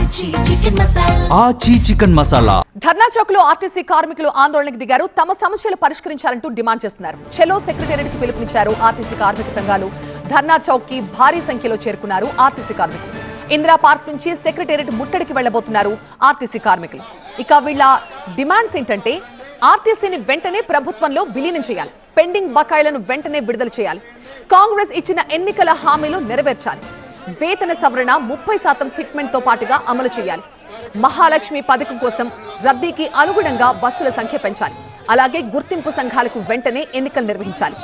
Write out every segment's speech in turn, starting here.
ఆచి చికెన్ మసాలా. ధర్నా చౌక్ లో ఆర్టీసీ కార్మికులు ఆందోళనకు దిగారు. తమ సమస్యలు పరిష్కరించాలంటూ డిమాండ్ చేస్తున్నారు. చెలో సెక్రటేరియట్ కి పిలుపునిచ్చారు ఆర్టీసీ కార్మిక సంఘాలు. ధర్నా చౌక్ కి భారీ సంఖ్యలో చేరుకున్నారు ఆర్టీసీ కార్మికులు. ఇందిరా పార్క్ నుంచి సెక్రటేరియట్ ముట్టడికి వెళ్లబోతున్నారు ఆర్టీసీ కార్మికులు. ఇక వీళ్ళ డిమాండ్స్ ఏంటంటే ఆర్టీసీని వెంటనే ప్రభుత్వంలో విలీనం చేయాలి, పెండింగ్ బకాయిలను వెంటనే విడుదల చేయాలి, కాంగ్రెస్ ఇచ్చిన ఎన్నికల హామీలు నెరవేర్చాలి, వేతన సవరణ 30% ఫిట్మెంట్ తో పాటుగా అమలు చేయాలి, మహాలక్ష్మి పథకం కోసం రద్దీకి అనుగుణంగా బస్సుల సంఖ్య పెంచాలి, అలాగే గుర్తింపు సంఘాలకు వెంటనే ఎన్నికలు నిర్వహించాలి,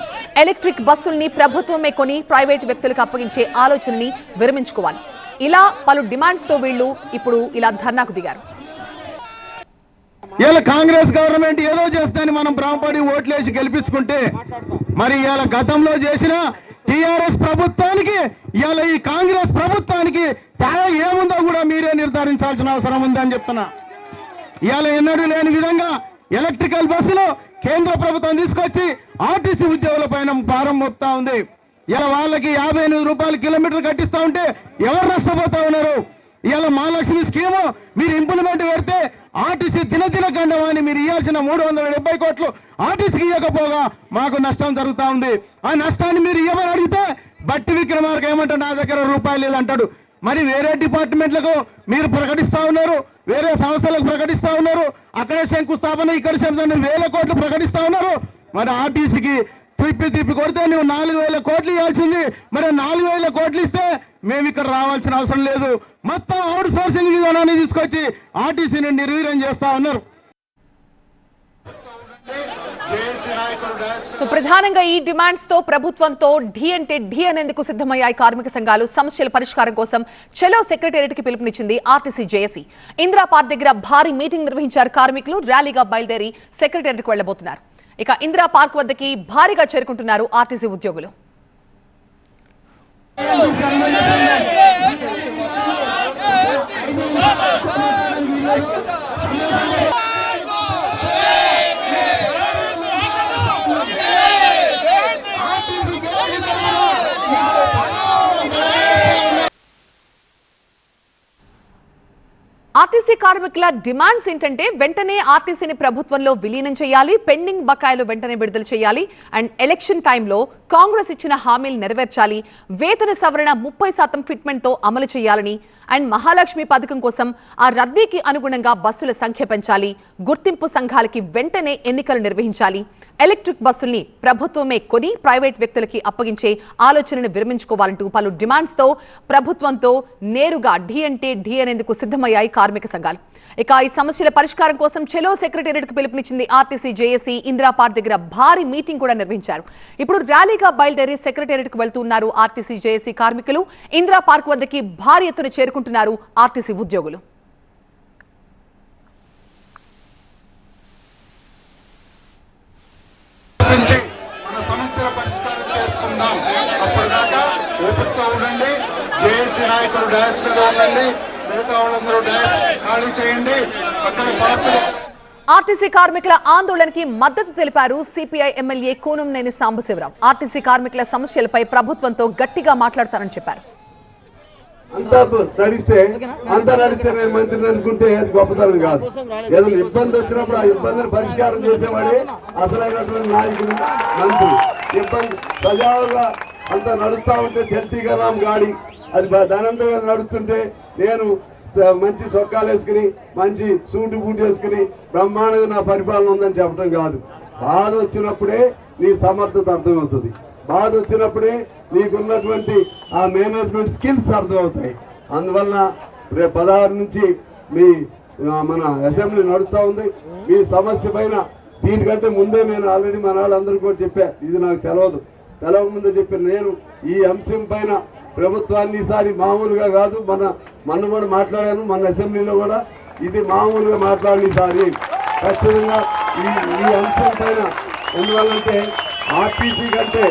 ఎలక్ట్రిక్ బస్సుల్ని ప్రభుత్వమే కొని ప్రైవేటు వ్యక్తులకు అప్పగించే ఆలోచనని విరమించుకోవాలి. ఇలా పలు డిమాండ్స్ తో వీళ్ళు ఇప్పుడు ఇలా ధర్నాకు దిగారు. ఇలా కాంగ్రెస్ గవర్నమెంట్ ఏదో చేస్తాయని మనం భ్రమపడి ఓట్లేసి గెలిపించుకుంటే మరి ఇవాళ గతంలో చేసిన టీఆర్ఎస్ ప్రభుత్వానికి ఇవాళ ఈ కాంగ్రెస్ ప్రభుత్వానికి తేడా ఏముందో కూడా మీరే నిర్ధారించాల్సిన అవసరం ఉందని చెప్తున్నా. ఇవాళ ఎన్నడూ లేని విధంగా ఎలక్ట్రికల్ బస్సులు కేంద్ర ప్రభుత్వం తీసుకొచ్చి ఆర్టీసీ ఉద్యోగుల పైన భారం మోపుతా ఉంది. ఇలా వాళ్ళకి 58 రూపాయలు కిలోమీటర్ కట్టిస్తా ఉంటే ఎవరు నష్టపోతా ఉన్నారు? ఇవాళ మహాలక్ష్మి స్కీము మీరు ఇంప్లిమెంట్ పెడితే ఆర్టీసీ దినదిన గండవాన్ని మీరు ఇవ్వాల్సిన 370 కోట్లు ఆర్టీసీకి ఇవ్వకపోగా మాకు నష్టం జరుగుతూ ఉంది. ఆ నష్టాన్ని మీరు ఇవ్వమని అడిగితే బట్టి విక్రమార్క ఏమంటారు, నా దగ్గర రూపాయలు లేదంటాడు. మరి వేరే డిపార్ట్మెంట్లకు మీరు ప్రకటిస్తా ఉన్నారు, వేరే సంస్థలకు ప్రకటిస్తా ఉన్నారు, అక్కడే శంకుస్థాపన ఇక్కడ శంకుస్థాపన 1000 కోట్లు ప్రకటిస్తా ఉన్నారు. మరి ఆర్టీసీకి తిప్పి కొడితే నువ్వు 4000 కోట్లు ఇవ్వాల్సింది. మరి 4000 కోట్లు ఇస్తే మేము ఇక్కడ రావాల్సిన అవసరం లేదు. మొత్తం అవుట్ సోర్సింగ్ విధానాన్ని తీసుకొచ్చి ఆర్టీసీని నిర్వీర్యం చేస్తా ఉన్నారు. సో ప్రధానంగా ఈ డిమాండ్స్ తో ప్రభుత్వంతో ఢీ అంటే ఢీ అనేందుకు సిద్ధమయ్యాయి కార్మిక సంఘాలు. సమస్యల పరిష్కారం కోసం చెలో సెక్రటేరియట్ కి పిలుపునిచ్చింది ఆర్టీసీ జేఏసీ. ఇందిరా పార్క్ దగ్గర భారీ మీటింగ్ నిర్వహించారు కార్మికులు. ర్యాలీగా బయలుదేరి సెక్రటేరియట్ కు వెళ్లబోతున్నారు. ఇక ఇందిరా పార్క్ వద్దకి భారీగా చేరుకుంటున్నారు ఆర్టీసీ ఉద్యోగులు. ఆర్టీసీ కార్మికుల డిమాండ్స్ ఏంటంటే వెంటనే ఆర్టీసీని ప్రభుత్వంలో విలీనం చేయాలి, పెండింగ్ బకాయిలు వెంటనే విడుదల చేయాలి, అండ్ ఎలక్షన్ టైంలో కాంగ్రెస్ ఇచ్చిన హామీలు నెరవేర్చాలి, వేతన సవరణ 30% ఫిట్మెంట్ తో అమలు చేయాలని, అండ్ మహాలక్ష్మి పథకం కోసం ఆ రద్దీకి అనుగుణంగా బస్సుల సంఖ్య పెంచాలి, గుర్తింపు సంఘాలకి వెంటనే ఎన్నికలు నిర్వహించాలి, ఎలక్ట్రిక్ బస్సుల్ని ప్రభుత్వమే కొని ప్రైవేట్ వ్యక్తులకి అప్పగించే ఆలోచనను విరమించుకోవాలంటూ పలు డిమాండ్స్ తో ప్రభుత్వంతో నేరుగా ఢీ అంటే ఢీ అనేందుకు సిద్ధమయ్యాయి కార్మిక సంఘాలు. ఇక ఈ సమస్యల పరిష్కారం కోసం చెలో సెక్రటేరియట్ కు పిలుపునిచ్చింది ఆర్టీసీ జేఏసీ. ఇందిరా పార్క్ దగ్గర భారీ మీటింగ్ కూడా నిర్వహించారు. ఇప్పుడు ర్యాలీగా బయలుదేరి సెక్రటేరియట్ కు వెళ్తున్నారు ఆర్టీసీ జేఏసీ కార్మికులు. ఇందిరా పార్క్ వద్దకి భారీ ఎత్తున చేరుకుంటున్నారు ఆర్టీసీ ఉద్యోగులు. మన సమస్యల పరిష్కారం చేసుకుందాం. అప్పుడు దాకా ఓపికగా ఉండండి. జేఏసీ నాయకులు డాష్ మీద ఉండండి, మిగతా వాళ్ళందరూ డాష్ ఖాళీ చేయండి. పక్కన పార్కులు. ఆర్టీసీ కార్మికుల ఆందోళనకి మద్దతు తెలిపారు CPI MLA Kunamneni Sambasivarao. RTC కార్మికుల సమస్యలపై ప్రభుత్వంతో గట్టిగా మాట్లాడతారని చెప్పారు. అంతా నడిస్తే నేను మంత్రిని అనుకుంటే అది గొప్పతనం కాదు. ఏదైనా ఇబ్బంది వచ్చినప్పుడు ఆ ఇబ్బందిని పరిష్కారం చేసేవాడే అసలైనటువంటి నాయకుడు మంత్రి. ఇబ్బంది సజావుగా అంతా నడుస్తా ఉంటే చల్తీగలాం గాడి అది దానంతగా నడుస్తుంటే నేను మంచి సొక్కాలు వేసుకుని మంచి సూటు బూట్ వేసుకుని బ్రహ్మాండంగా నా పరిపాలన ఉందని చెప్పడం కాదు. బాధ వచ్చినప్పుడే నీ సమర్థత అర్థమవుతుంది. బాధ వచ్చినప్పుడే నీకున్నటువంటి ఆ మేనేజ్మెంట్ స్కిల్స్ అర్థమవుతాయి. అందువల్ల రేపు 16 నుంచి మన అసెంబ్లీ నడుస్తూ ఉంది. మీ సమస్య పైన దీనికంటే ముందే నేను ఆల్రెడీ మన వాళ్ళందరూ కూడా చెప్పా, ఇది నాకు తెలవ ముందే చెప్పాను. నేను ఈ అంశం పైన ప్రభుత్వాన్ని ఈసారి మామూలుగా కాదు, మొన్న కూడా మాట్లాడాను, మన అసెంబ్లీలో కూడా ఇది మామూలుగా మాట్లాడాలి ఈసారి ఖచ్చితంగా ఈ అంశం పైన. ఎందువల్లంటే ఆర్టీసీ కంటే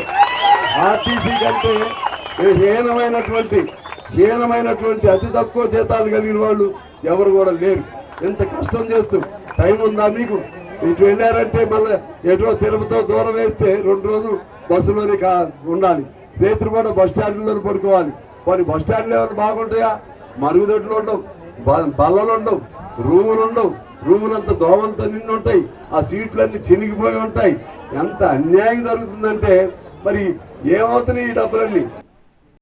హీనమైనటువంటి అతి తక్కువ జీతాలు కలిగిన వాళ్ళు ఎవరు కూడా లేరు. ఎంత కష్టం చేస్తూ టైం ఉందా మీకు? ఇటు వెళ్ళారంటే మళ్ళీ ఎటో తిరుపతితో దూరం వేస్తే 2 రోజులు బస్సులోనే ఉండాలి. రేత్రి కూడా బస్ స్టాండ్లో పడుకోవాలి. కొన్ని బస్ స్టాండ్లు ఏమైనా బాగుంటాయా? మరుగుదొడ్లు ఉండవు, బల్లలు ఉండవు, రూములు ఉండవు, రూములంతా దోమలతో నిండి ఉంటాయి, ఆ సీట్లన్నీ చినిగిపోయి ఉంటాయి. ఎంత అన్యాయం జరుగుతుందంటే మరి ఏమవుతున్నాయి ఈ డబ్బులన్నీ?